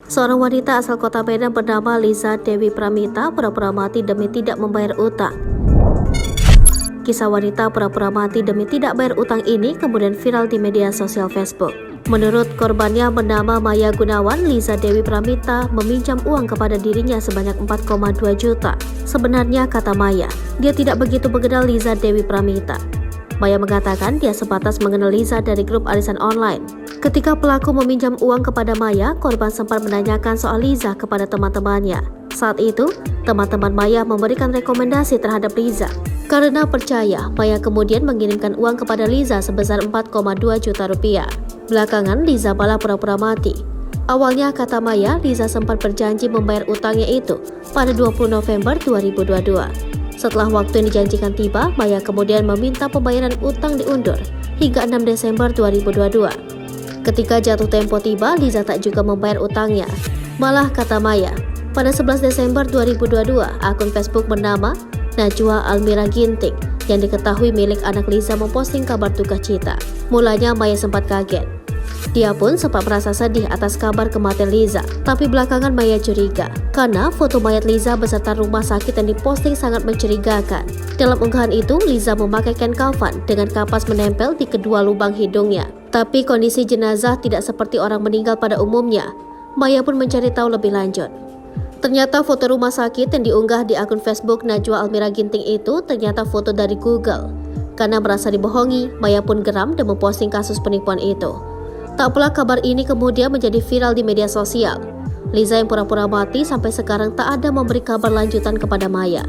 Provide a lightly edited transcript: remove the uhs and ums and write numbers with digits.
Seorang wanita asal kota Medan bernama Liza Dewi Pramita pura-pura mati demi tidak membayar utang. Kisah wanita pura-pura mati demi tidak bayar utang ini kemudian viral di media sosial Facebook. Menurut korbannya bernama Maya Gunawan, Liza Dewi Pramita meminjam uang kepada dirinya sebanyak 4,2 juta. Sebenarnya, kata Maya, dia tidak begitu mengenal Liza Dewi Pramita. Maya mengatakan dia sebatas mengenal Liza dari grup arisan online. Ketika pelaku meminjam uang kepada Maya, korban sempat menanyakan soal Liza kepada teman-temannya. Saat itu, teman-teman Maya memberikan rekomendasi terhadap Liza. Karena percaya, Maya kemudian mengirimkan uang kepada Liza sebesar 4,2 juta rupiah. Belakangan, Liza malah pura-pura mati. Awalnya, kata Maya, Liza sempat berjanji membayar utangnya itu pada 20 November 2022. Setelah waktu yang dijanjikan tiba, Maya kemudian meminta pembayaran utang diundur hingga 6 Desember 2022. Ketika jatuh tempo tiba, Liza tak juga membayar utangnya. Malah, kata Maya, pada 11 Desember 2022, akun Facebook bernama Najwa Almira Ginting yang diketahui milik anak Liza memposting kabar duka cita. Mulanya Maya sempat kaget. Dia pun sempat merasa sedih atas kabar kematian Liza, tapi belakangan Maya curiga karena foto mayat Liza beserta rumah sakit yang diposting sangat mencurigakan. Dalam unggahan itu, Liza memakai kain kafan dengan kapas menempel di kedua lubang hidungnya. Tapi kondisi jenazah tidak seperti orang meninggal pada umumnya. Maya pun mencari tahu lebih lanjut. Ternyata foto rumah sakit yang diunggah di akun Facebook Najwa Almira Ginting itu ternyata foto dari Google. Karena merasa dibohongi, Maya pun geram dan memposting kasus penipuan itu. Tak pula kabar ini kemudian menjadi viral di media sosial. Liza yang pura-pura mati sampai sekarang tak ada memberi kabar lanjutan kepada Maya.